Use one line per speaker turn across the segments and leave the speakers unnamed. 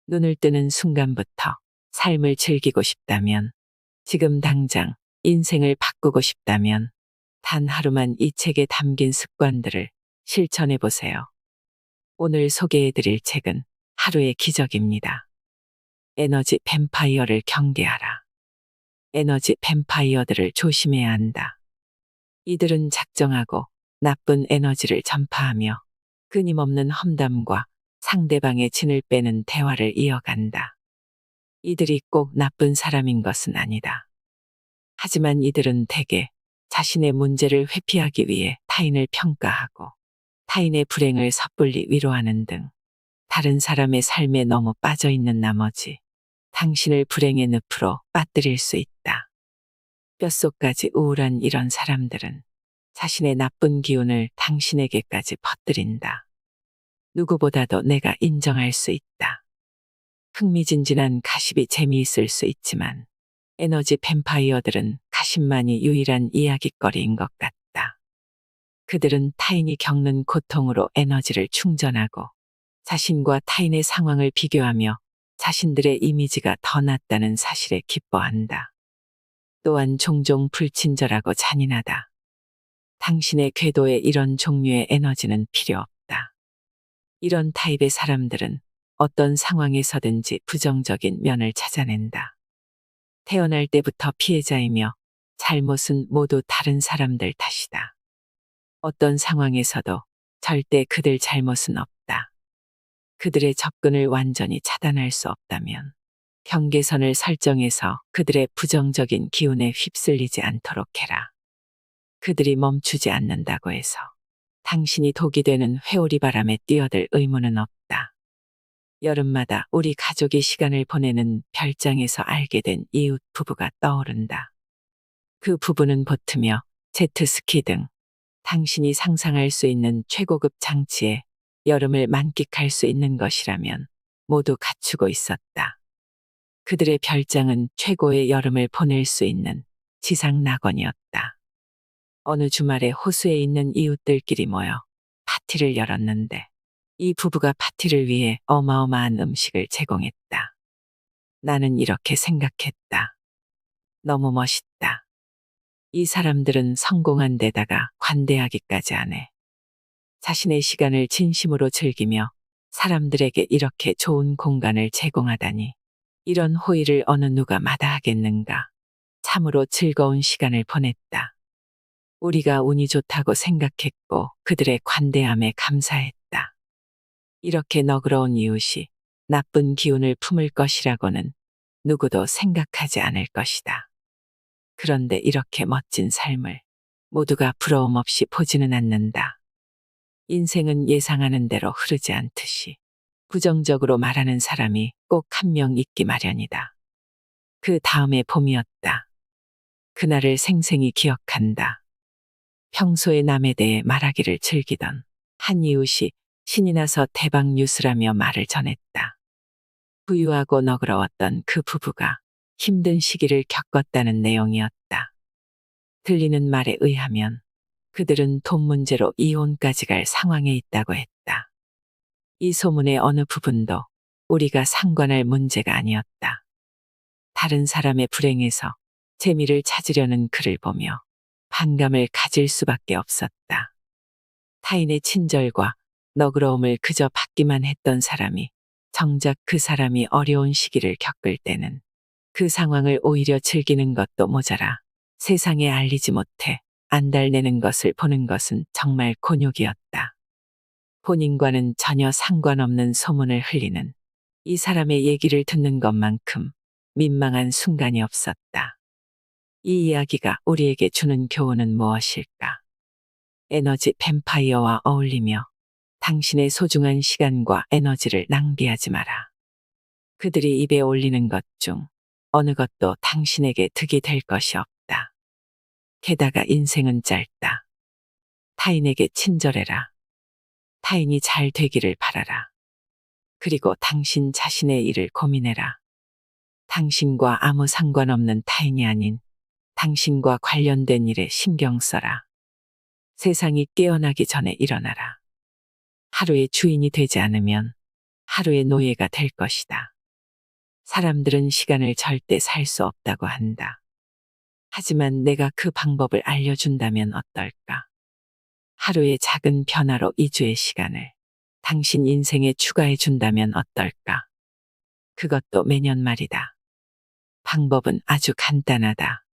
눈을 뜨는 순간부터 삶을 즐기고 싶다면, 지금 당장 인생을 바꾸고 싶다면, 단 하루만 이 책에 담긴 습관들을 실천해 보세요. 오늘 소개해 드릴 책은 하루의 기적입니다. 에너지 뱀파이어를 경계하라. 에너지 뱀파이어들을 조심해야 한다. 이들은 작정하고 나쁜 에너지를 전파하며 끊임없는 험담과 상대방의 진을 빼는 대화를 이어간다. 이들이 꼭 나쁜 사람인 것은 아니다. 하지만 이들은 대개 자신의 문제를 회피하기 위해 타인을 평가하고 타인의 불행을 섣불리 위로하는 등 다른 사람의 삶에 너무 빠져 있는 나머지 당신을 불행의 늪으로 빠뜨릴 수 있다. 뼛속까지 우울한 이런 사람들은 자신의 나쁜 기운을 당신에게까지 퍼뜨린다. 누구보다도 내가 인정할 수 있다. 흥미진진한 가십이 재미있을 수 있지만 에너지 뱀파이어들은 가십만이 유일한 이야깃거리인 것 같다. 그들은 타인이 겪는 고통으로 에너지를 충전하고 자신과 타인의 상황을 비교하며 자신들의 이미지가 더 낫다는 사실에 기뻐한다. 또한 종종 불친절하고 잔인하다. 당신의 궤도에 이런 종류의 에너지는 필요 없다. 이런 타입의 사람들은 어떤 상황에서든지 부정적인 면을 찾아낸다. 태어날 때부터 피해자이며 잘못은 모두 다른 사람들 탓이다. 어떤 상황에서도 절대 그들 잘못은 없다. 그들의 접근을 완전히 차단할 수 없다면 경계선을 설정해서 그들의 부정적인 기운에 휩쓸리지 않도록 해라. 그들이 멈추지 않는다고 해서 당신이 독이 되는 회오리 바람에 뛰어들 의무는 없다. 여름마다 우리 가족이 시간을 보내는 별장에서 알게 된 이웃 부부가 떠오른다. 그 부부는 보트며 제트스키 등 당신이 상상할 수 있는 최고급 장치에 여름을 만끽할 수 있는 것이라면 모두 갖추고 있었다. 그들의 별장은 최고의 여름을 보낼 수 있는 지상 낙원이었다. 어느 주말에 호수에 있는 이웃들끼리 모여 파티를 열었는데 이 부부가 파티를 위해 어마어마한 음식을 제공했다. 나는 이렇게 생각했다. 너무 멋있다. 이 사람들은 성공한 데다가 관대하기까지 하네. 자신의 시간을 진심으로 즐기며 사람들에게 이렇게 좋은 공간을 제공하다니 이런 호의를 어느 누가 마다하겠는가. 참으로 즐거운 시간을 보냈다. 우리가 운이 좋다고 생각했고 그들의 관대함에 감사했다. 이렇게 너그러운 이웃이 나쁜 기운을 품을 것이라고는 누구도 생각하지 않을 것이다. 그런데 이렇게 멋진 삶을 모두가 부러움 없이 보지는 않는다. 인생은 예상하는 대로 흐르지 않듯이 부정적으로 말하는 사람이 꼭 한 명 있기 마련이다. 그 다음에 봄이었다. 그날을 생생히 기억한다. 평소에 남에 대해 말하기를 즐기던 한 이웃이 신이 나서 대박 뉴스라며 말을 전했다. 부유하고 너그러웠던 그 부부가 힘든 시기를 겪었다는 내용이었다. 들리는 말에 의하면 그들은 돈 문제로 이혼까지 갈 상황에 있다고 했다. 이 소문의 어느 부분도 우리가 상관할 문제가 아니었다. 다른 사람의 불행에서 재미를 찾으려는 그를 보며 반감을 가질 수밖에 없었다. 타인의 친절과 너그러움을 그저 받기만 했던 사람이 정작 그 사람이 어려운 시기를 겪을 때는 그 상황을 오히려 즐기는 것도 모자라 세상에 알리지 못해 안달내는 것을 보는 것은 정말 곤욕이었다. 본인과는 전혀 상관없는 소문을 흘리는 이 사람의 얘기를 듣는 것만큼 민망한 순간이 없었다. 이 이야기가 우리에게 주는 교훈은 무엇일까? 에너지 뱀파이어와 어울리며 당신의 소중한 시간과 에너지를 낭비하지 마라. 그들이 입에 올리는 것 중 어느 것도 당신에게 득이 될 것이 없다. 게다가 인생은 짧다. 타인에게 친절해라. 타인이 잘 되기를 바라라. 그리고 당신 자신의 일을 고민해라. 당신과 아무 상관없는 타인이 아닌 당신과 관련된 일에 신경 써라. 세상이 깨어나기 전에 일어나라. 하루의 주인이 되지 않으면 하루의 노예가 될 것이다. 사람들은 시간을 절대 살 수 없다고 한다. 하지만 내가 그 방법을 알려준다면 어떨까? 하루의 작은 변화로 2주의 시간을 당신 인생에 추가해 준다면 어떨까? 그것도 매년 말이다. 방법은 아주 간단하다.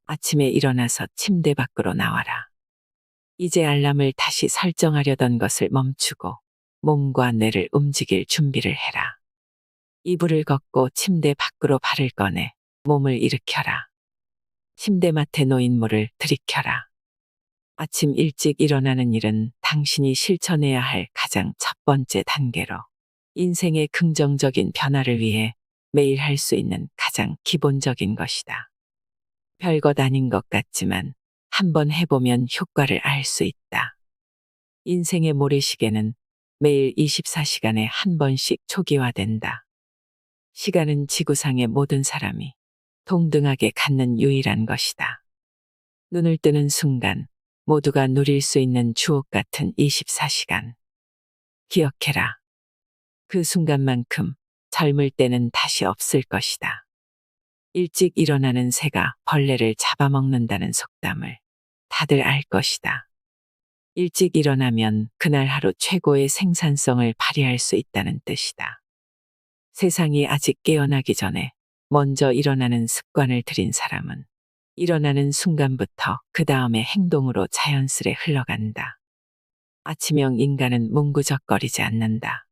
아침에 일어나서 침대 밖으로 나와라. 이제 알람을 다시 설정하려던 것을 멈추고 몸과 뇌를 움직일 준비를 해라. 이불을 걷고 침대 밖으로 발을 꺼내 몸을 일으켜라. 침대맡에 놓인 물을 들이켜라. 아침 일찍 일어나는 일은 당신이 실천해야 할 가장 첫 번째 단계로 인생의 긍정적인 변화를 위해 매일 할 수 있는 가장 기본적인 것이다. 별것 아닌 것 같지만 한번 해보면 효과를 알 수 있다. 인생의 모래시계는 매일 24시간에 한 번씩 초기화된다. 시간은 지구상의 모든 사람이 동등하게 갖는 유일한 것이다. 눈을 뜨는 순간 모두가 누릴 수 있는 주옥 같은 24시간. 기억해라. 그 순간만큼 젊을 때는 다시 없을 것이다. 일찍 일어나는 새가 벌레를 잡아먹는다는 속담을 다들 알 것이다. 일찍 일어나면 그날 하루 최고의 생산성을 발휘할 수 있다는 뜻이다. 세상이 아직 깨어나기 전에 먼저 일어나는 습관을 들인 사람은 일어나는 순간부터 그 다음의 행동으로 자연스레 흘러간다. 아침형 인간은 뭉구적거리지 않는다.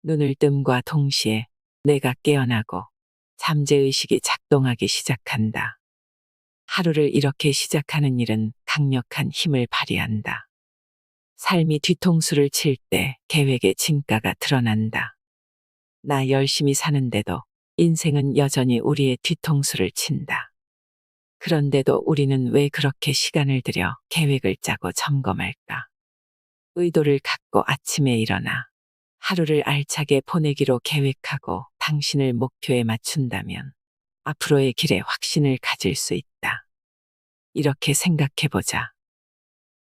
눈을 뜸과 동시에 뇌가 깨어나고 잠재의식이 작동하기 시작한다. 하루를 이렇게 시작하는 일은 강력한 힘을 발휘한다. 삶이 뒤통수를 칠 때 계획의 진가가 드러난다. 나 열심히 사는데도 인생은 여전히 우리의 뒤통수를 친다. 그런데도 우리는 왜 그렇게 시간을 들여 계획을 짜고 점검할까? 의도를 갖고 아침에 일어나 하루를 알차게 보내기로 계획하고 당신을 목표에 맞춘다면 앞으로의 길에 확신을 가질 수 있다. 이렇게 생각해보자.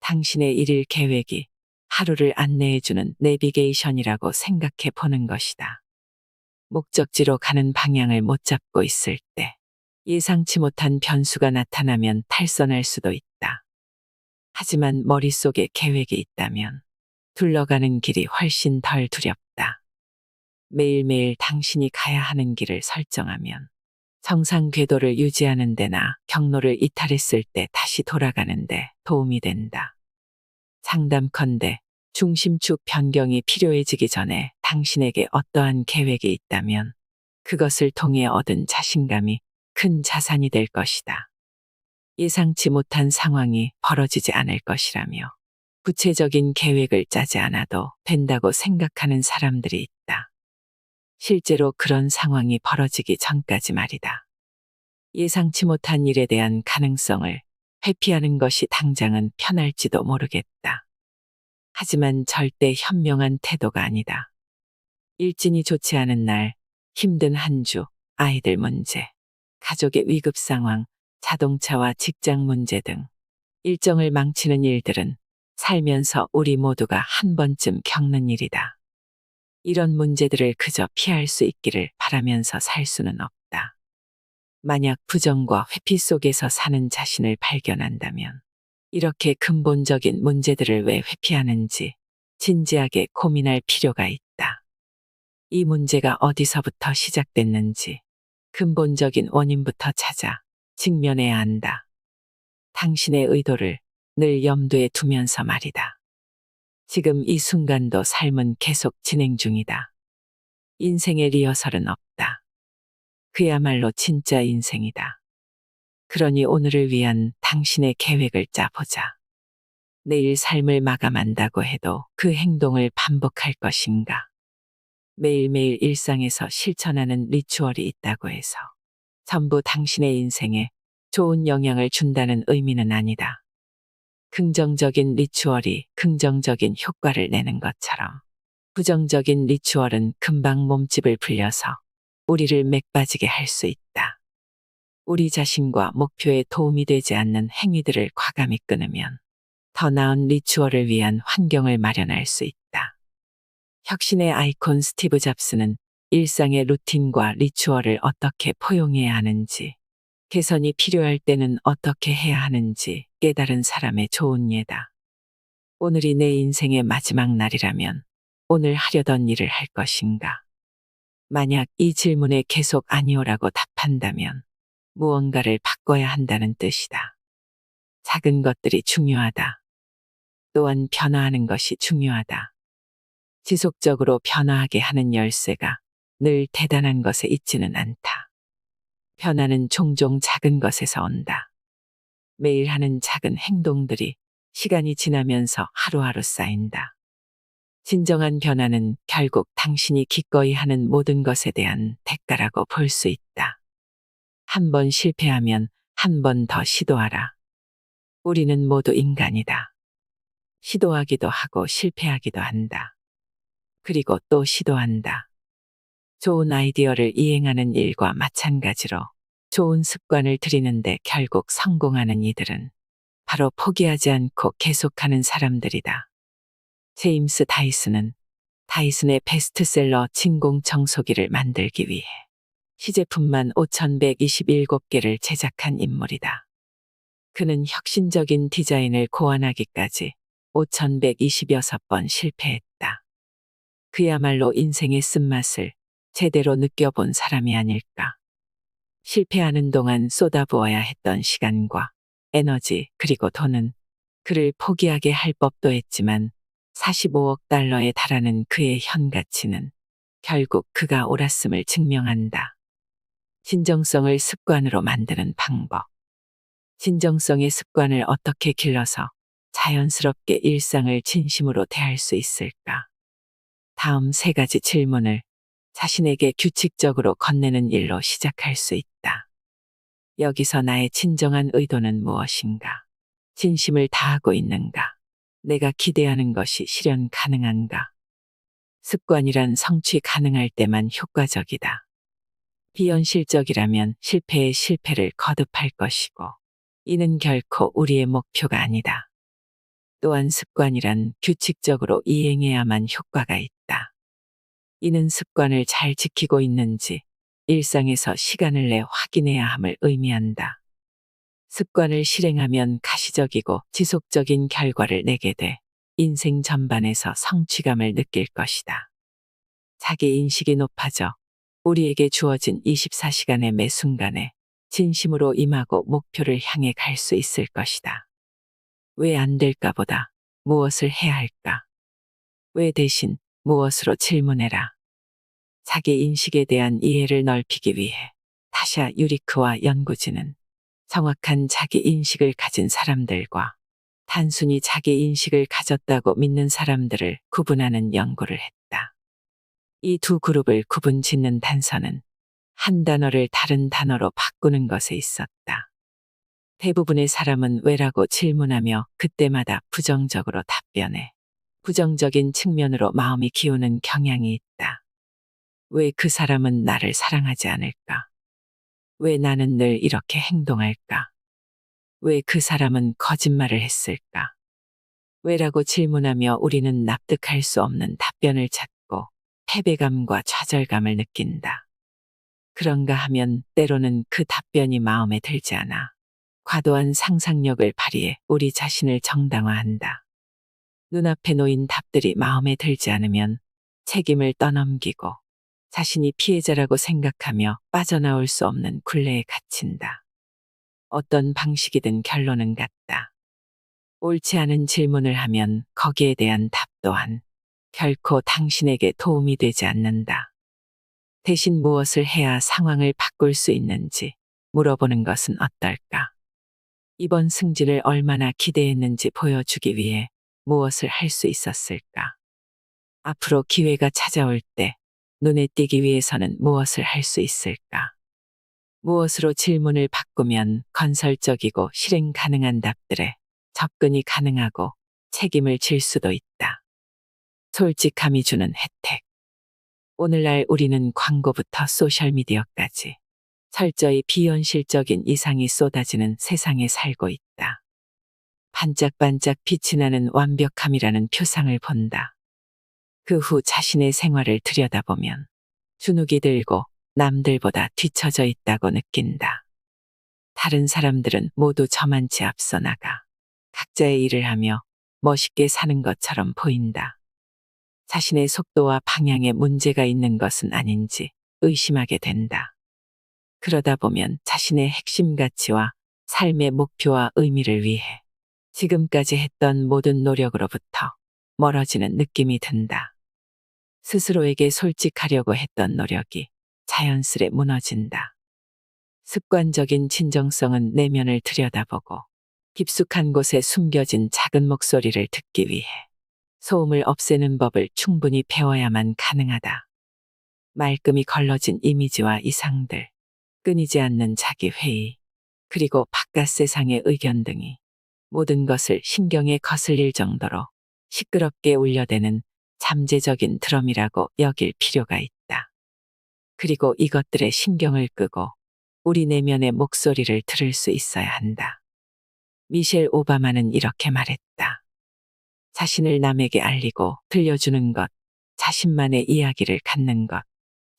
당신의 일일 계획이 하루를 안내해주는 내비게이션이라고 생각해 보는 것이다. 목적지로 가는 방향을 못 잡고 있을 때 예상치 못한 변수가 나타나면 탈선할 수도 있다. 하지만 머릿속에 계획이 있다면 둘러가는 길이 훨씬 덜 두렵다. 매일매일 당신이 가야 하는 길을 설정하면 정상 궤도를 유지하는 데나 경로를 이탈했을 때 다시 돌아가는 데 도움이 된다. 장담컨대 중심축 변경이 필요해지기 전에 당신에게 어떠한 계획이 있다면 그것을 통해 얻은 자신감이 큰 자산이 될 것이다. 예상치 못한 상황이 벌어지지 않을 것이라며 구체적인 계획을 짜지 않아도 된다고 생각하는 사람들이 있다. 실제로 그런 상황이 벌어지기 전까지 말이다. 예상치 못한 일에 대한 가능성을 회피하는 것이 당장은 편할지도 모르겠다. 하지만 절대 현명한 태도가 아니다. 일진이 좋지 않은 날, 힘든 한 주, 아이들 문제, 가족의 위급 상황, 자동차와 직장 문제 등 일정을 망치는 일들은 살면서 우리 모두가 한 번쯤 겪는 일이다. 이런 문제들을 그저 피할 수 있기를 바라면서 살 수는 없다. 만약 부정과 회피 속에서 사는 자신을 발견한다면 이렇게 근본적인 문제들을 왜 회피하는지 진지하게 고민할 필요가 있다. 이 문제가 어디서부터 시작됐는지 근본적인 원인부터 찾아 직면해야 한다. 당신의 의도를 늘 염두에 두면서 말이다. 지금 이 순간도 삶은 계속 진행 중이다. 인생의 리허설은 없다. 그야말로 진짜 인생이다. 그러니 오늘을 위한 당신의 계획을 짜보자. 내일 삶을 마감한다고 해도 그 행동을 반복할 것인가? 매일매일 일상에서 실천하는 리추얼이 있다고 해서 전부 당신의 인생에 좋은 영향을 준다는 의미는 아니다. 긍정적인 리추얼이 긍정적인 효과를 내는 것처럼 부정적인 리추얼은 금방 몸집을 불려서 우리를 맥빠지게 할 수 있다. 우리 자신과 목표에 도움이 되지 않는 행위들을 과감히 끊으면 더 나은 리추얼을 위한 환경을 마련할 수 있다. 혁신의 아이콘 스티브 잡스는 일상의 루틴과 리추얼을 어떻게 포용해야 하는지, 개선이 필요할 때는 어떻게 해야 하는지 깨달은 사람의 좋은 예다. 오늘이 내 인생의 마지막 날이라면 오늘 하려던 일을 할 것인가? 만약 이 질문에 계속 아니오라고 답한다면 무언가를 바꿔야 한다는 뜻이다. 작은 것들이 중요하다. 또한 변화하는 것이 중요하다. 지속적으로 변화하게 하는 열쇠가 늘 대단한 것에 있지는 않다. 변화는 종종 작은 것에서 온다. 매일 하는 작은 행동들이 시간이 지나면서 하루하루 쌓인다. 진정한 변화는 결국 당신이 기꺼이 하는 모든 것에 대한 대가라고 볼 수 있다. 한 번 실패하면 한 번 더 시도하라. 우리는 모두 인간이다. 시도하기도 하고 실패하기도 한다. 그리고 또 시도한다. 좋은 아이디어를 이행하는 일과 마찬가지로 좋은 습관을 들이는데 결국 성공하는 이들은 바로 포기하지 않고 계속하는 사람들이다. 제임스 다이슨은 다이슨의 베스트셀러 진공 청소기를 만들기 위해 시제품만 5,127개를 제작한 인물이다. 그는 혁신적인 디자인을 고안하기까지 5,126번 실패했다. 그야말로 인생의 쓴맛을 제대로 느껴본 사람이 아닐까. 실패하는 동안 쏟아부어야 했던 시간과 에너지 그리고 돈은 그를 포기하게 할 법도 했지만 45억 달러에 달하는 그의 현가치는 결국 그가 옳았음을 증명한다. 진정성을 습관으로 만드는 방법. 진정성의 습관을 어떻게 길러서 자연스럽게 일상을 진심으로 대할 수 있을까? 다음 3가지 질문을 자신에게 규칙적으로 건네는 일로 시작할 수 있다. 여기서 나의 진정한 의도는 무엇인가? 진심을 다하고 있는가? 내가 기대하는 것이 실현 가능한가? 습관이란 성취 가능할 때만 효과적이다. 비현실적이라면 실패에 실패를 거듭할 것이고, 이는 결코 우리의 목표가 아니다. 또한 습관이란 규칙적으로 이행해야만 효과가 있다. 이는 습관을 잘 지키고 있는지 일상에서 시간을 내 확인해야 함을 의미한다. 습관을 실행하면 가시적이고 지속적인 결과를 내게 돼 인생 전반에서 성취감을 느낄 것이다. 자기 인식이 높아져 우리에게 주어진 24시간의 매 순간에 진심으로 임하고 목표를 향해 갈 수 있을 것이다. 왜 안 될까 보다 무엇을 해야 할까? 왜 대신 무엇으로 질문해라. 자기 인식에 대한 이해를 넓히기 위해 타샤 유리크와 연구진은 정확한 자기 인식을 가진 사람들과 단순히 자기 인식을 가졌다고 믿는 사람들을 구분하는 연구를 했다. 이 두 그룹을 구분 짓는 단서는 한 단어를 다른 단어로 바꾸는 것에 있었다. 대부분의 사람은 왜라고 질문하며 그때마다 부정적으로 답변해 부정적인 측면으로 마음이 기우는 경향이 있다. 왜 그 사람은 나를 사랑하지 않을까? 왜 나는 늘 이렇게 행동할까? 왜 그 사람은 거짓말을 했을까? 왜라고 질문하며 우리는 납득할 수 없는 답변을 찾고 패배감과 좌절감을 느낀다. 그런가 하면 때로는 그 답변이 마음에 들지 않아 과도한 상상력을 발휘해 우리 자신을 정당화한다. 눈앞에 놓인 답들이 마음에 들지 않으면 책임을 떠넘기고 자신이 피해자라고 생각하며 빠져나올 수 없는 굴레에 갇힌다. 어떤 방식이든 결론은 같다. 옳지 않은 질문을 하면 거기에 대한 답 또한 결코 당신에게 도움이 되지 않는다. 대신 무엇을 해야 상황을 바꿀 수 있는지 물어보는 것은 어떨까? 이번 승진을 얼마나 기대했는지 보여주기 위해 무엇을 할 수 있었을까? 앞으로 기회가 찾아올 때 눈에 띄기 위해서는 무엇을 할 수 있을까? 무엇으로 질문을 바꾸면 건설적이고 실행 가능한 답들에 접근이 가능하고 책임을 질 수도 있다. 솔직함이 주는 혜택. 오늘날 우리는 광고부터 소셜미디어까지 철저히 비현실적인 이상이 쏟아지는 세상에 살고 있다. 반짝반짝 빛이 나는 완벽함이라는 표상을 본다. 그 후 자신의 생활을 들여다보면 주눅이 들고 남들보다 뒤처져 있다고 느낀다. 다른 사람들은 모두 저만치 앞서 나가 각자의 일을 하며 멋있게 사는 것처럼 보인다. 자신의 속도와 방향에 문제가 있는 것은 아닌지 의심하게 된다. 그러다 보면 자신의 핵심 가치와 삶의 목표와 의미를 위해 지금까지 했던 모든 노력으로부터 멀어지는 느낌이 든다. 스스로에게 솔직하려고 했던 노력이 자연스레 무너진다. 습관적인 진정성은 내면을 들여다보고 깊숙한 곳에 숨겨진 작은 목소리를 듣기 위해 소음을 없애는 법을 충분히 배워야만 가능하다. 말끔히 걸러진 이미지와 이상들, 끊이지 않는 자기 회의, 그리고 바깥 세상의 의견 등이 모든 것을 신경에 거슬릴 정도로 시끄럽게 울려대는 잠재적인 드럼이라고 여길 필요가 있다. 그리고 이것들의 신경을 끄고 우리 내면의 목소리를 들을 수 있어야 한다. 미셸 오바마는 이렇게 말했다. 자신을 남에게 알리고 들려주는 것, 자신만의 이야기를 갖는 것,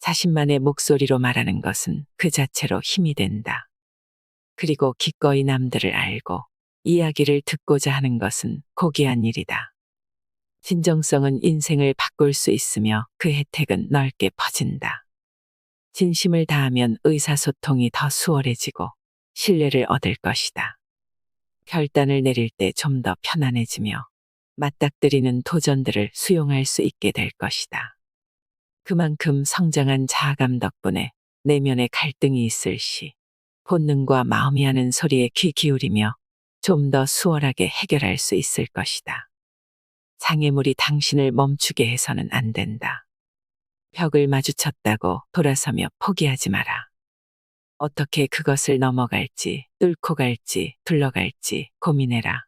자신만의 목소리로 말하는 것은 그 자체로 힘이 된다. 그리고 기꺼이 남들을 알고 이야기를 듣고자 하는 것은 고귀한 일이다. 진정성은 인생을 바꿀 수 있으며 그 혜택은 넓게 퍼진다. 진심을 다하면 의사소통이 더 수월해지고 신뢰를 얻을 것이다. 결단을 내릴 때 좀 더 편안해지며 맞닥뜨리는 도전들을 수용할 수 있게 될 것이다. 그만큼 성장한 자아감 덕분에 내면의 갈등이 있을 시 본능과 마음이 하는 소리에 귀 기울이며 좀 더 수월하게 해결할 수 있을 것이다. 장애물이 당신을 멈추게 해서는 안 된다. 벽을 마주쳤다고 돌아서며 포기하지 마라. 어떻게 그것을 넘어갈지, 뚫고 갈지, 둘러갈지 고민해라.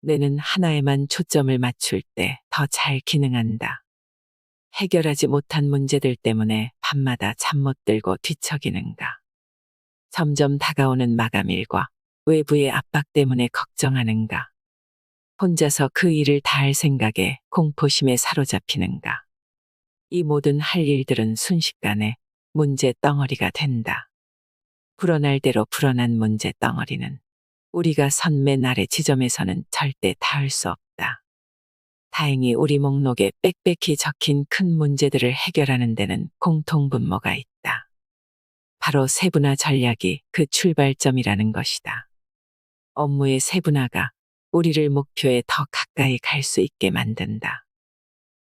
뇌는 하나에만 초점을 맞출 때 더 잘 기능한다. 해결하지 못한 문제들 때문에 밤마다 잠 못 들고 뒤척이는가. 점점 다가오는 마감일과 외부의 압박 때문에 걱정하는가. 혼자서 그 일을 다 할 생각에 공포심에 사로잡히는가. 이 모든 할 일들은 순식간에 문제 덩어리가 된다. 불어날 대로 불어난 문제 덩어리는 우리가 선 맨 아래 지점에서는 절대 닿을 수 없다. 다행히 우리 목록에 빽빽히 적힌 큰 문제들을 해결하는 데는 공통분모가 있다. 바로 세분화 전략이 그 출발점이라는 것이다. 업무의 세분화가 우리를 목표에 더 가까이 갈 수 있게 만든다.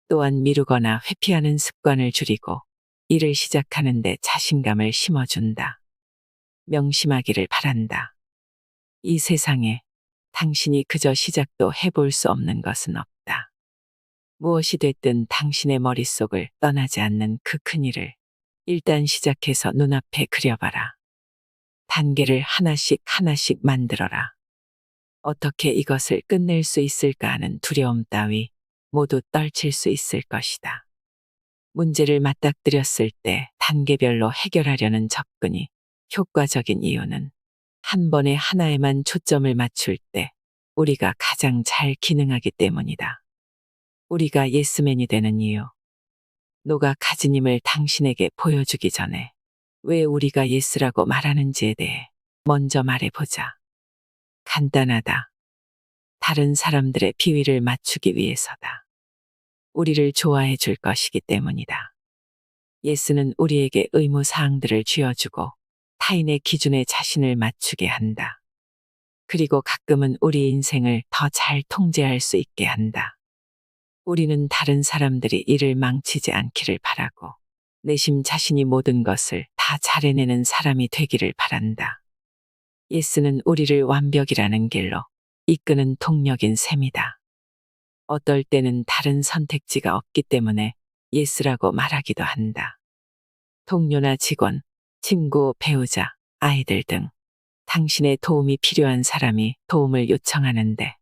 또한 미루거나 회피하는 습관을 줄이고 일을 시작하는데 자신감을 심어준다. 명심하기를 바란다. 이 세상에 당신이 그저 시작도 해볼 수 없는 것은 없다. 무엇이 됐든 당신의 머릿속을 떠나지 않는 그 큰일을 일단 시작해서 눈앞에 그려봐라. 단계를 하나씩 하나씩 만들어라. 어떻게 이것을 끝낼 수 있을까 하는 두려움 따위 모두 떨칠 수 있을 것이다. 문제를 맞닥뜨렸을 때 단계별로 해결하려는 접근이 효과적인 이유는 한 번에 하나에만 초점을 맞출 때 우리가 가장 잘 기능하기 때문이다. 우리가 예스맨이 되는 이유. 노가 가진 힘을 당신에게 보여주기 전에 왜 우리가 예스라고 말하는지에 대해 먼저 말해보자. 간단하다. 다른 사람들의 비위를 맞추기 위해서다. 우리를 좋아해 줄 것이기 때문이다. 예스는 우리에게 의무사항들을 쥐어주고 타인의 기준에 자신을 맞추게 한다. 그리고 가끔은 우리 인생을 더 잘 통제할 수 있게 한다. 우리는 다른 사람들이 일을 망치지 않기를 바라고 내심 자신이 모든 것을 다 잘해내는 사람이 되기를 바란다. 예스는 우리를 완벽이라는 길로 이끄는 동력인 셈이다. 어떨 때는 다른 선택지가 없기 때문에 예스라고 말하기도 한다. 동료나 직원, 친구, 배우자, 아이들 등 당신의 도움이 필요한 사람이 도움을 요청하는데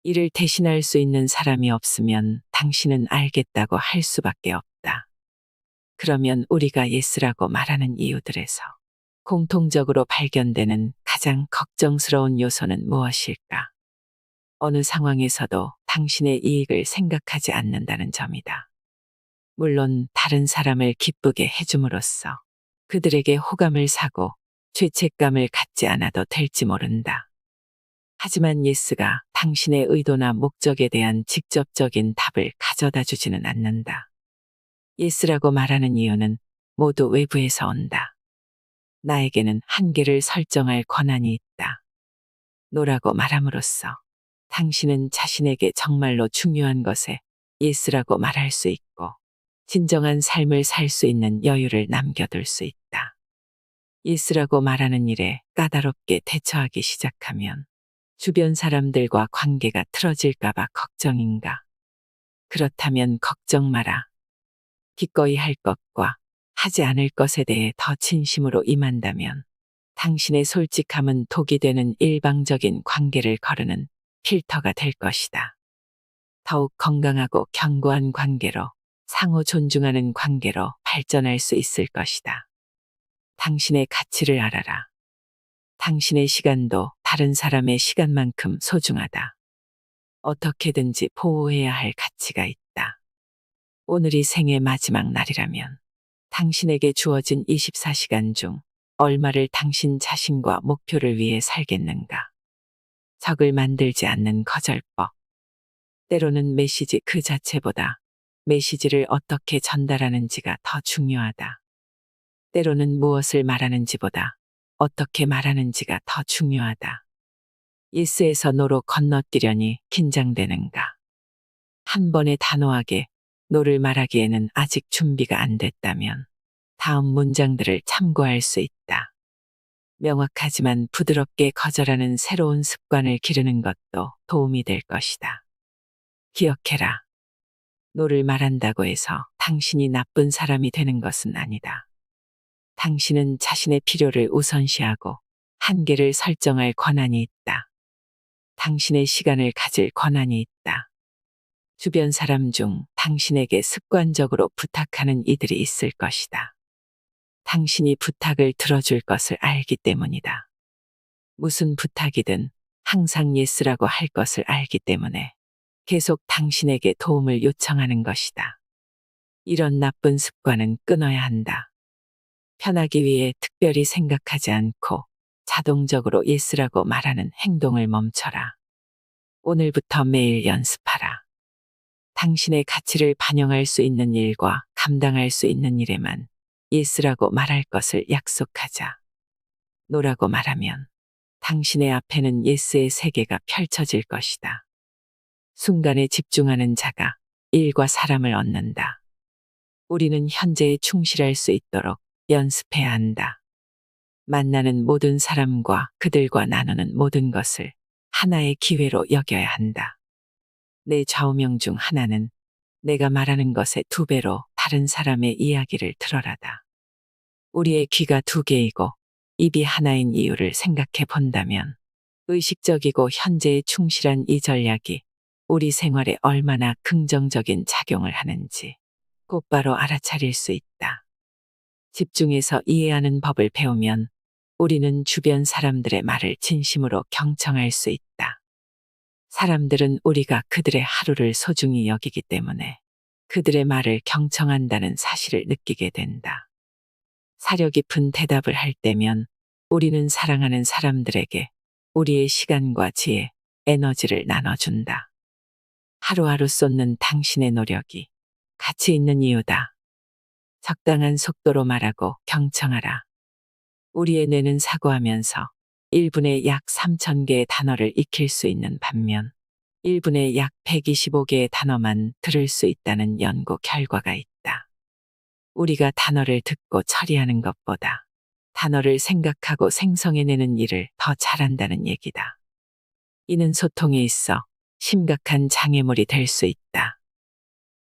이를 대신할 수 있는 사람이 없으면 당신은 알겠다고 할 수밖에 없다. 그러면 우리가 예스라고 말하는 이유들에서 공통적으로 발견되는 가장 걱정스러운 요소는 무엇일까? 어느 상황에서도 당신의 이익을 생각하지 않는다는 점이다. 물론 다른 사람을 기쁘게 해줌으로써 그들에게 호감을 사고 죄책감을 갖지 않아도 될지 모른다. 하지만 예스가 당신의 의도나 목적에 대한 직접적인 답을 가져다 주지는 않는다. 예스라고 말하는 이유는 모두 외부에서 온다. 나에게는 한계를 설정할 권한이 있다. 노라고 말함으로써 당신은 자신에게 정말로 중요한 것에 예스라고 말할 수 있고 진정한 삶을 살 수 있는 여유를 남겨둘 수 있다. 예스라고 말하는 일에 까다롭게 대처하기 시작하면 주변 사람들과 관계가 틀어질까봐 걱정인가? 그렇다면 걱정 마라. 기꺼이 할 것과 하지 않을 것에 대해 더 진심으로 임한다면 당신의 솔직함은 독이 되는 일방적인 관계를 거르는 필터가 될 것이다. 더욱 건강하고 견고한 관계로 상호 존중하는 관계로 발전할 수 있을 것이다. 당신의 가치를 알아라. 당신의 시간도 다른 사람의 시간만큼 소중하다. 어떻게든지 보호해야 할 가치가 있다. 오늘이 생의 마지막 날이라면 당신에게 주어진 24시간 중 얼마를 당신 자신과 목표를 위해 살겠는가? 적을 만들지 않는 거절법. 때로는 메시지 그 자체보다 메시지를 어떻게 전달하는지가 더 중요하다. 때로는 무엇을 말하는지보다 어떻게 말하는지가 더 중요하다. 예스에서 노로 건너뛰려니 긴장되는가? 한 번에 단호하게 노를 말하기에는 아직 준비가 안 됐다면 다음 문장들을 참고할 수 있다. 명확하지만 부드럽게 거절하는 새로운 습관을 기르는 것도 도움이 될 것이다. 기억해라. 노를 말한다고 해서 당신이 나쁜 사람이 되는 것은 아니다. 당신은 자신의 필요를 우선시하고 한계를 설정할 권한이 있다. 당신의 시간을 가질 권한이 있다. 주변 사람 중 당신에게 습관적으로 부탁하는 이들이 있을 것이다. 당신이 부탁을 들어줄 것을 알기 때문이다. 무슨 부탁이든 항상 예스라고 할 것을 알기 때문에 계속 당신에게 도움을 요청하는 것이다. 이런 나쁜 습관은 끊어야 한다. 편하기 위해 특별히 생각하지 않고 자동적으로 예스라고 말하는 행동을 멈춰라. 오늘부터 매일 연습하라. 당신의 가치를 반영할 수 있는 일과 감당할 수 있는 일에만 예스라고 말할 것을 약속하자. 노라고 말하면 당신의 앞에는 예스의 세계가 펼쳐질 것이다. 순간에 집중하는 자가 일과 사람을 얻는다. 우리는 현재에 충실할 수 있도록 연습해야 한다. 만나는 모든 사람과 그들과 나누는 모든 것을 하나의 기회로 여겨야 한다. 내 좌우명 중 하나는 내가 말하는 것의 2배로 다른 사람의 이야기를 들어라다. 우리의 귀가 2개이고 입이 하나인 이유를 생각해 본다면 의식적이고 현재에 충실한 이 전략이 우리 생활에 얼마나 긍정적인 작용을 하는지 곧바로 알아차릴 수 있다. 집중해서 이해하는 법을 배우면 우리는 주변 사람들의 말을 진심으로 경청할 수 있다. 사람들은 우리가 그들의 하루를 소중히 여기기 때문에 그들의 말을 경청한다는 사실을 느끼게 된다. 사려 깊은 대답을 할 때면 우리는 사랑하는 사람들에게 우리의 시간과 지혜, 에너지를 나눠준다. 하루하루 쏟는 당신의 노력이 가치 있는 이유다. 적당한 속도로 말하고 경청하라. 우리의 뇌는 사고하면서 1분에 약 3,000개의 단어를 익힐 수 있는 반면 1분에 약 125개의 단어만 들을 수 있다는 연구 결과가 있다. 우리가 단어를 듣고 처리하는 것보다 단어를 생각하고 생성해내는 일을 더 잘한다는 얘기다. 이는 소통에 있어 심각한 장애물이 될 수 있다.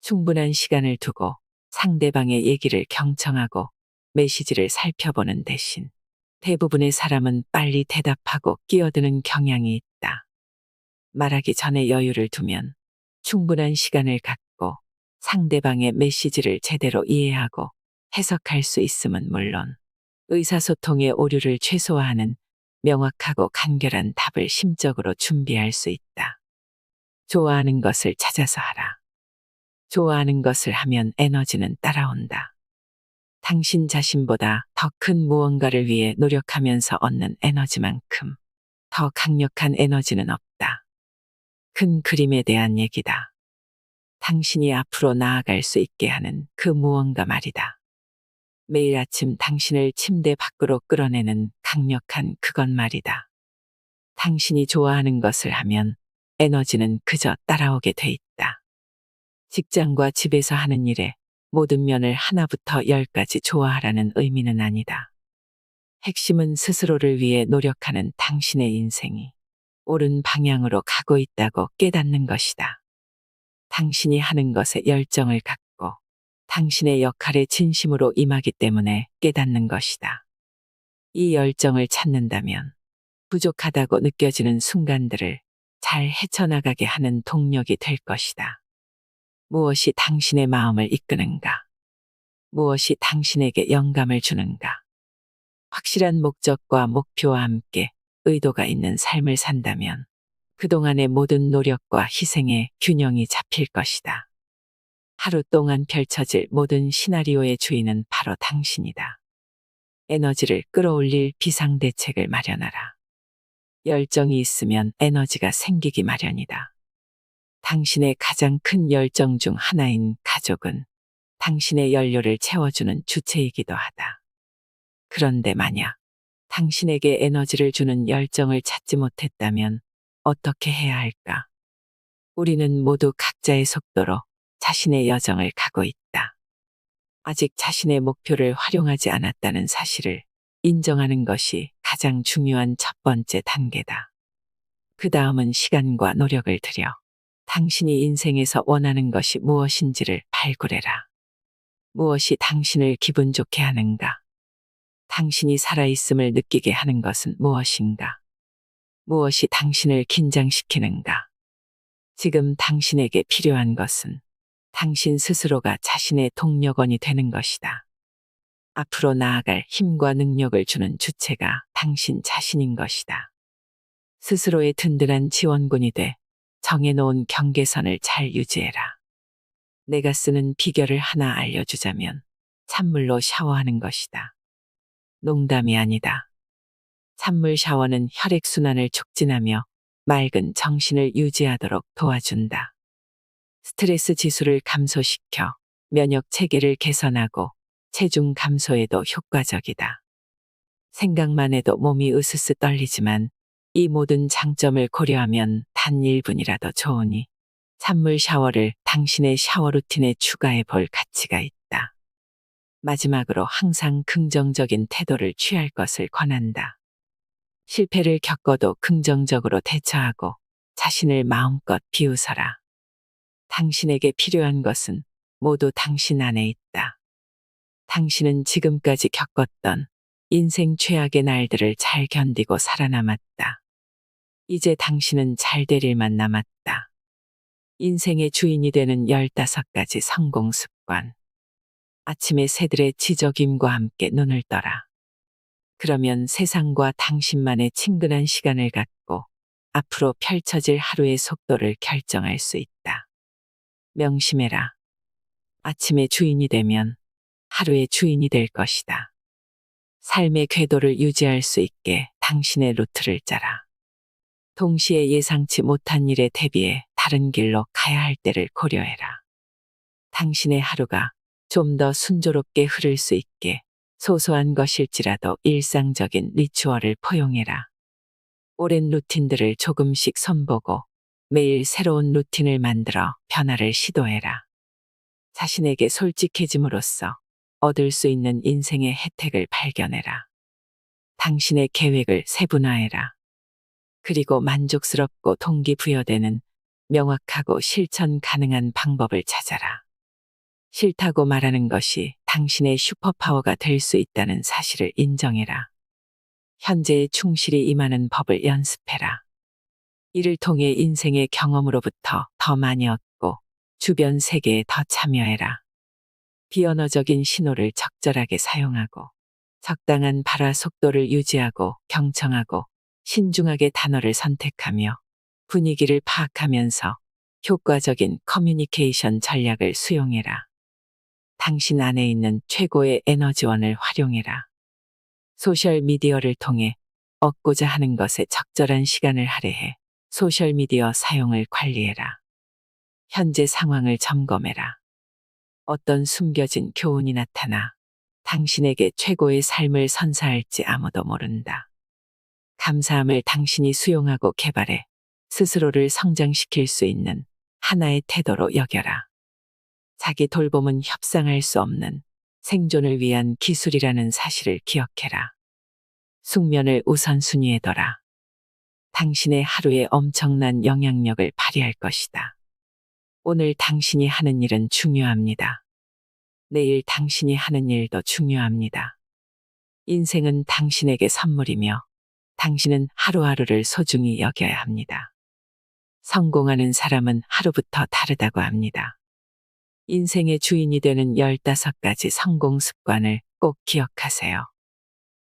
충분한 시간을 두고 상대방의 얘기를 경청하고 메시지를 살펴보는 대신 대부분의 사람은 빨리 대답하고 끼어드는 경향이 있다. 말하기 전에 여유를 두면 충분한 시간을 갖고 상대방의 메시지를 제대로 이해하고 해석할 수 있음은 물론 의사소통의 오류를 최소화하는 명확하고 간결한 답을 심적으로 준비할 수 있다. 좋아하는 것을 찾아서 하라. 좋아하는 것을 하면 에너지는 따라온다. 당신 자신보다 더 큰 무언가를 위해 노력하면서 얻는 에너지만큼 더 강력한 에너지는 없다. 큰 그림에 대한 얘기다. 당신이 앞으로 나아갈 수 있게 하는 그 무언가 말이다. 매일 아침 당신을 침대 밖으로 끌어내는 강력한 그것 말이다. 당신이 좋아하는 것을 하면 에너지는 그저 따라오게 돼 있다. 직장과 집에서 하는 일에 모든 면을 하나부터 열까지 좋아하라는 의미는 아니다. 핵심은 스스로를 위해 노력하는 당신의 인생이 옳은 방향으로 가고 있다고 깨닫는 것이다. 당신이 하는 것에 열정을 갖고 당신의 역할에 진심으로 임하기 때문에 깨닫는 것이다. 이 열정을 찾는다면 부족하다고 느껴지는 순간들을 잘 헤쳐나가게 하는 동력이 될 것이다. 무엇이 당신의 마음을 이끄는가? 무엇이 당신에게 영감을 주는가? 확실한 목적과 목표와 함께 의도가 있는 삶을 산다면 그동안의 모든 노력과 희생의 균형이 잡힐 것이다. 하루 동안 펼쳐질 모든 시나리오의 주인은 바로 당신이다. 에너지를 끌어올릴 비상대책을 마련하라. 열정이 있으면 에너지가 생기기 마련이다. 당신의 가장 큰 열정 중 하나인 가족은 당신의 연료를 채워주는 주체이기도 하다. 그런데 만약 당신에게 에너지를 주는 열정을 찾지 못했다면 어떻게 해야 할까? 우리는 모두 각자의 속도로 자신의 여정을 가고 있다. 아직 자신의 목표를 활용하지 않았다는 사실을 인정하는 것이 가장 중요한 첫 번째 단계다. 그 다음은 시간과 노력을 들여 당신이 인생에서 원하는 것이 무엇인지를 발굴해라. 무엇이 당신을 기분 좋게 하는가? 당신이 살아있음을 느끼게 하는 것은 무엇인가? 무엇이 당신을 긴장시키는가? 지금 당신에게 필요한 것은 당신 스스로가 자신의 동력원이 되는 것이다. 앞으로 나아갈 힘과 능력을 주는 주체가 당신 자신인 것이다. 스스로의 든든한 지원군이 돼 정해놓은 경계선을 잘 유지해라. 내가 쓰는 비결을 하나 알려주자면 찬물로 샤워하는 것이다. 농담이 아니다. 찬물 샤워는 혈액순환을 촉진하며 맑은 정신을 유지하도록 도와준다. 스트레스 지수를 감소시켜 면역 체계를 개선하고 체중 감소에도 효과적이다. 생각만 해도 몸이 으스스 떨리지만 이 모든 장점을 고려하면 단 1분이라도 좋으니 찬물 샤워를 당신의 샤워 루틴에 추가해 볼 가치가 있다. 마지막으로 항상 긍정적인 태도를 취할 것을 권한다. 실패를 겪어도 긍정적으로 대처하고 자신을 마음껏 비웃어라. 당신에게 필요한 것은 모두 당신 안에 있다. 당신은 지금까지 겪었던 인생 최악의 날들을 잘 견디고 살아남았다. 이제 당신은 잘 될 일만 남았다. 인생의 주인이 되는 15가지 성공 습관. 아침에 새들의 지저귐과 함께 눈을 떠라. 그러면 세상과 당신만의 친근한 시간을 갖고 앞으로 펼쳐질 하루의 속도를 결정할 수 있다. 명심해라. 아침의 주인이 되면 하루의 주인이 될 것이다. 삶의 궤도를 유지할 수 있게 당신의 루트를 짜라. 동시에 예상치 못한 일에 대비해 다른 길로 가야 할 때를 고려해라. 당신의 하루가 좀 더 순조롭게 흐를 수 있게 소소한 것일지라도 일상적인 리추얼을 포용해라. 오랜 루틴들을 조금씩 손보고 매일 새로운 루틴을 만들어 변화를 시도해라. 자신에게 솔직해짐으로써 얻을 수 있는 인생의 혜택을 발견해라. 당신의 계획을 세분화해라. 그리고 만족스럽고 동기부여되는 명확하고 실천 가능한 방법을 찾아라. 싫다고 말하는 것이 당신의 슈퍼파워가 될 수 있다는 사실을 인정해라. 현재에 충실히 임하는 법을 연습해라. 이를 통해 인생의 경험으로부터 더 많이 얻고 주변 세계에 더 참여해라. 비언어적인 신호를 적절하게 사용하고 적당한 발화 속도를 유지하고 경청하고 신중하게 단어를 선택하며 분위기를 파악하면서 효과적인 커뮤니케이션 전략을 수용해라. 당신 안에 있는 최고의 에너지원을 활용해라. 소셜미디어를 통해 얻고자 하는 것에 적절한 시간을 할애해 소셜미디어 사용을 관리해라. 현재 상황을 점검해라. 어떤 숨겨진 교훈이 나타나 당신에게 최고의 삶을 선사할지 아무도 모른다. 감사함을 당신이 수용하고 개발해 스스로를 성장시킬 수 있는 하나의 태도로 여겨라. 자기 돌봄은 협상할 수 없는 생존을 위한 기술이라는 사실을 기억해라. 숙면을 우선순위에 둬라. 당신의 하루에 엄청난 영향력을 발휘할 것이다. 오늘 당신이 하는 일은 중요합니다. 내일 당신이 하는 일도 중요합니다. 인생은 당신에게 선물이며 당신은 하루하루를 소중히 여겨야 합니다. 성공하는 사람은 하루부터 다르다고 합니다. 인생의 주인이 되는 15가지 성공 습관을 꼭 기억하세요.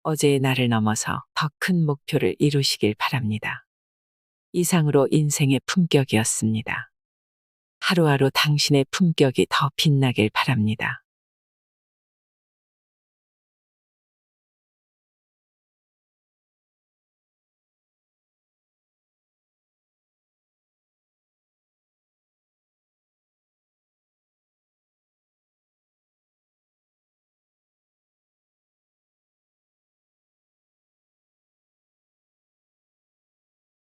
어제의 날을 넘어서 더 큰 목표를 이루시길 바랍니다. 이상으로 인생의 품격이었습니다. 하루하루 당신의 품격이 더 빛나길 바랍니다.